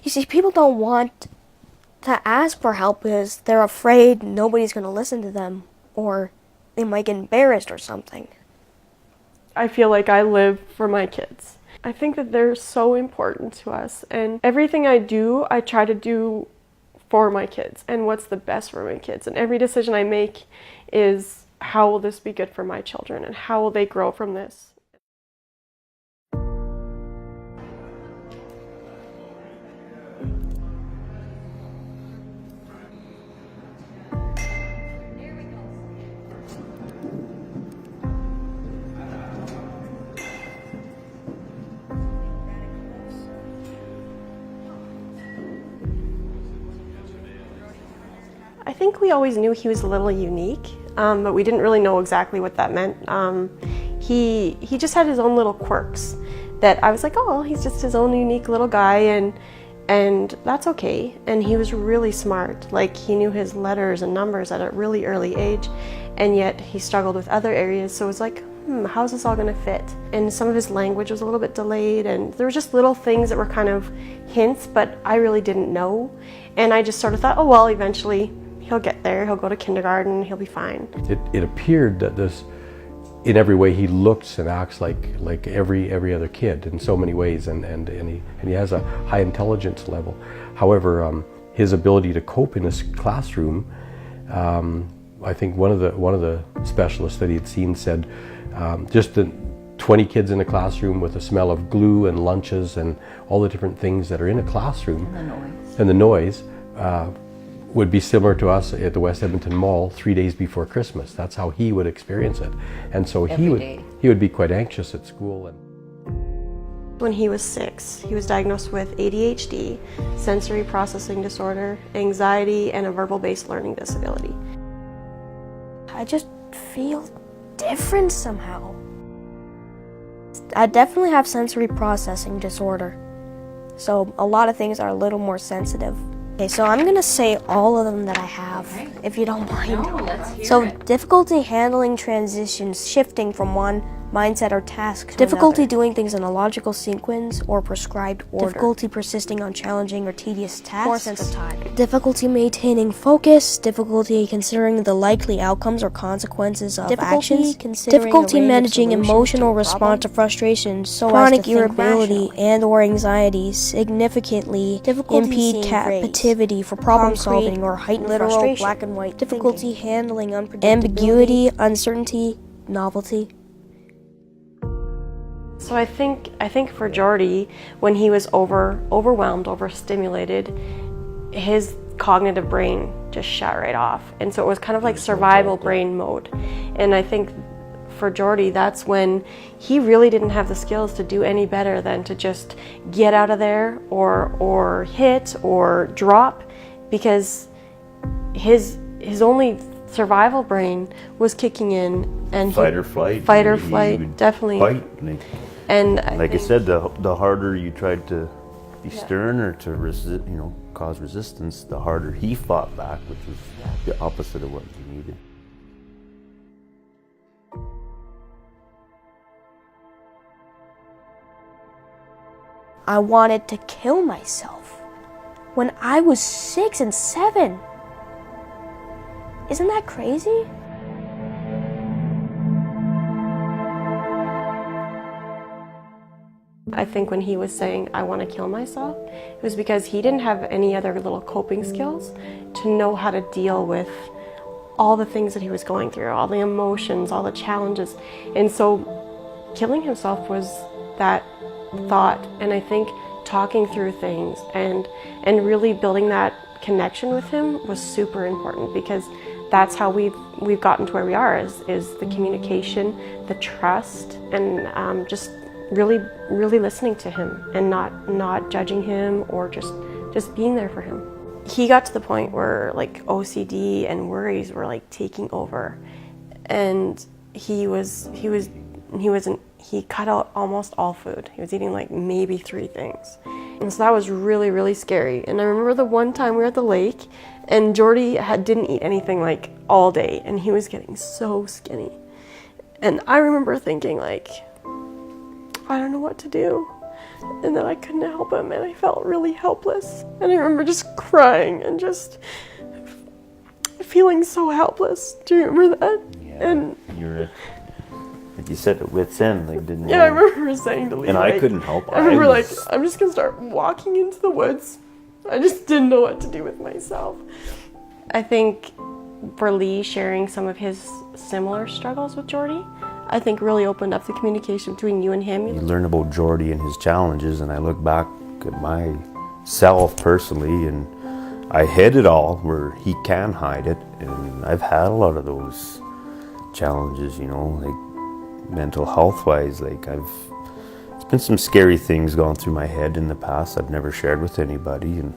You see, people don't want to ask for help because they're afraid nobody's going to listen to them, or they might get embarrassed or something. I feel like I live for my kids. I think that they're so important to us, and everything I do, I try to do for my kids and what's the best for my kids. And every decision I make is, how will this be good for my children and how will they grow from this? I think we always knew he was a little unique, but we didn't really know exactly what that meant. He just had his own little quirks that I was like, oh, he's just his own unique little guy, and that's okay. And he was really smart. Like, he knew his letters and numbers at a really early age, and yet he struggled with other areas. So it was like, how's this all going to fit? And some of his language was a little bit delayed, and there were just little things that were kind of hints, but I really didn't know. And I just sort of thought, oh, well, eventually he'll get there, he'll go to kindergarten, he'll be fine. It appeared that this, in every way, he looks and acts like every other kid in so many ways, and he has a high intelligence level. However, his ability to cope in his classroom, I think one of the specialists that he had seen said, just the 20 kids in a classroom with the smell of glue and lunches and all the different things that are in a classroom, and the noise would be similar to us at the West Edmonton Mall 3 days before Christmas. That's how he would experience it. And so he would be quite anxious at school. And when he was 6, he was diagnosed with ADHD, sensory processing disorder, anxiety, and a verbal-based learning disability. I just feel different somehow. I definitely have sensory processing disorder, so a lot of things are a little more sensitive. Okay, so I'm gonna say all of them that I have, if you don't mind. No, let's hear So, it. difficulty handling transitions, shifting from one mindset or task to difficulty another. doing things in a logical sequence or prescribed order. Difficulty persisting on challenging or tedious tasks. Poor sense of time. Difficulty maintaining focus. Difficulty considering the likely outcomes or consequences of actions. Difficulty managing emotional response to frustrations. Chronic irritability and or anxiety significantly impede capacity for problem solving or heightened frustration. Black and white. Difficulty handling ambiguity, uncertainty, novelty. So I think for Jordy, when he was overwhelmed, overstimulated, his cognitive brain just shut right off. And so it was kind of like survival brain mode. And I think for Jordy, that's when he really didn't have the skills to do any better than to just get out of there or hit or drop, because his only survival brain was kicking in, and fight or flight, definitely. Fight. And like I said, the harder you tried to be stern or to resist, cause resistance, the harder he fought back, which was the opposite of what you needed. I wanted to kill myself when I was 6 and 7. Isn't that crazy? I think when he was saying, I want to kill myself, it was because he didn't have any other little coping skills to know how to deal with all the things that he was going through, all the emotions, all the challenges. And so killing himself was that thought. And I think talking through things and really building that connection with him was super important, because that's how we've gotten to where we are, is the communication, the trust, and just really listening to him and not judging him, or just being there for him. He got to the point where like OCD and worries were like taking over, and he cut out almost all food. He was eating like maybe 3 things. And so that was really scary. And I remember the one time we were at the lake and Jordy didn't eat anything like all day, and he was getting so skinny. And I remember thinking like, I don't know what to do. and that I couldn't help him, and I felt really helpless. And I remember just crying and just feeling so helpless. Do you remember that? Yeah, and you're, like you said, at wit's end, like didn't. Yeah, I remember saying to Lee, and like, I couldn't help. I remember I'm just gonna start walking into the woods. I just didn't know what to do with myself. I think for Lee, sharing some of his similar struggles with Jordy, I think really opened up the communication between you and him. You learn about Jordy and his challenges, and I look back at myself personally, and I hid it all where he can hide it, and I've had a lot of those challenges, you know, like mental health wise. Like it's been some scary things going through my head in the past I've never shared with anybody, and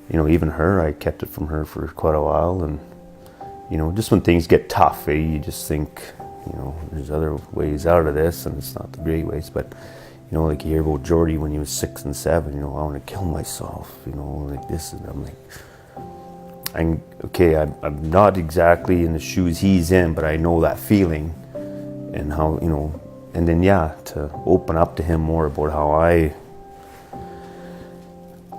you know, even her, I kept it from her for quite a while. And you know, just when things get tough, you just think, you know, there's other ways out of this, and it's not the great ways. But you know, like you hear about Jordy when he was 6 and 7, you know, I want to kill myself, you know, like this. And I'm like, I'm not exactly in the shoes he's in, but I know that feeling and how, you know, and then, yeah, to open up to him more about how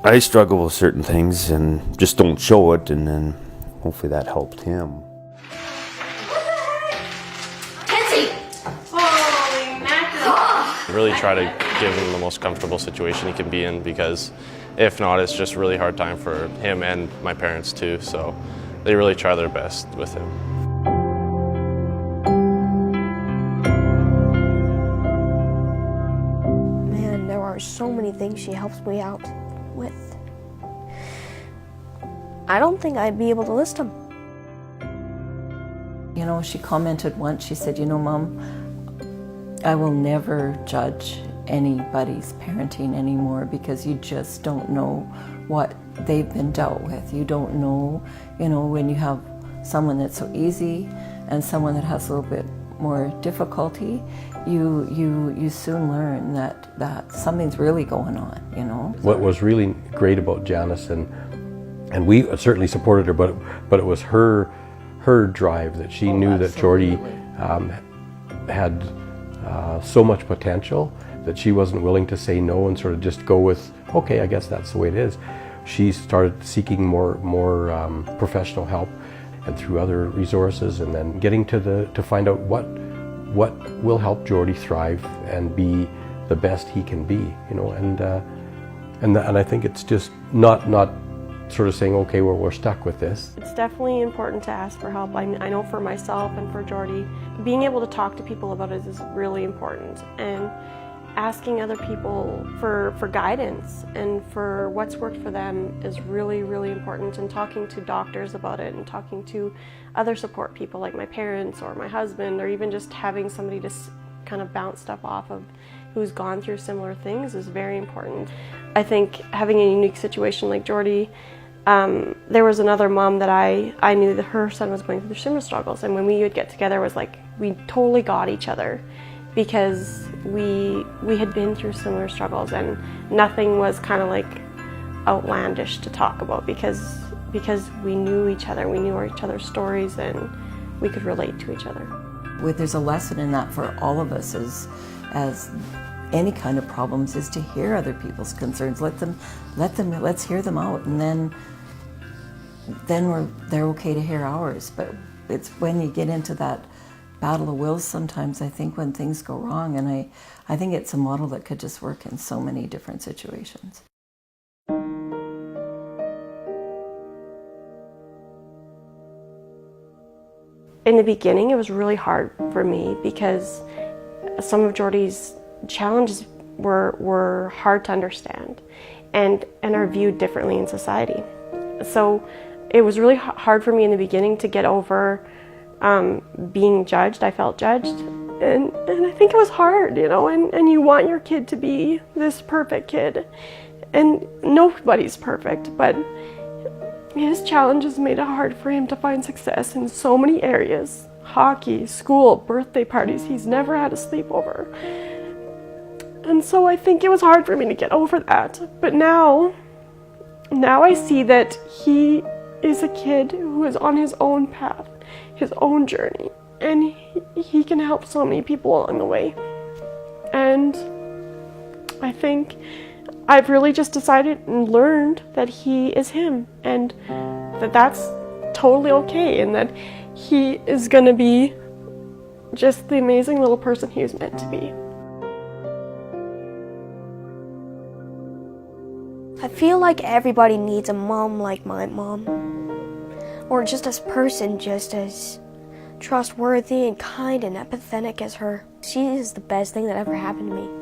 I struggle with certain things and just don't show it, and then hopefully that helped him. Really try to give him the most comfortable situation he can be in, because if not, it's just a really hard time for him and my parents too. So they really try their best with him. Man, there are so many things she helps me out with. I don't think I'd be able to list them. You know, she commented once, she said, you know, Mom, I will never judge anybody's parenting anymore, because you just don't know what they've been dealt with. You don't know, you know, when you have someone that's so easy and someone that has a little bit more difficulty, you soon learn that something's really going on, you know. What was really great about Janice, and we certainly supported her, but it was her drive that she knew that Jordy had so much potential that she wasn't willing to say no and sort of just go with, okay, I guess that's the way it is. She started seeking more professional help, and through other resources, and then getting to find out what will help Jordy thrive and be the best he can be, you know. And I think it's just not sort of saying, okay, well, we're stuck with this. It's definitely important to ask for help. I know for myself and for Jordy, being able to talk to people about it is really important, and asking other people for guidance and for what's worked for them is really, really important, and talking to doctors about it and talking to other support people like my parents or my husband, or even just having somebody to kind of bounce stuff off of who's gone through similar things is very important. I think having a unique situation like Jordy, there was another mom that I knew that her son was going through similar struggles, and when we would get together, it was like we totally got each other, because we had been through similar struggles, and nothing was kind of like outlandish to talk about, because we knew each other, we knew each other's stories, and we could relate to each other. There's a lesson in that for all of us as any kind of problems, is to hear other people's concerns. Let's hear them out, and then they're okay to hear ours. But it's when you get into that battle of wills sometimes, I think, when things go wrong, and I think it's a model that could just work in so many different situations. In the beginning, it was really hard for me, because some of Jordy's challenges were hard to understand and are viewed differently in society. So it was really hard for me in the beginning to get over being judged. I felt judged, and I think it was hard, you know, and you want your kid to be this perfect kid, and nobody's perfect, but his challenges made it hard for him to find success in so many areas. Hockey, school, birthday parties, he's never had a sleepover. And so I think it was hard for me to get over that. But now I see that he is a kid who is on his own path, his own journey, and he can help so many people along the way. And I think I've really just decided and learned that he is him, and that that's totally okay, and that he is going to be just the amazing little person he was meant to be. I feel like everybody needs a mom like my mom, or just a person just as trustworthy and kind and empathetic as her. She is the best thing that ever happened to me.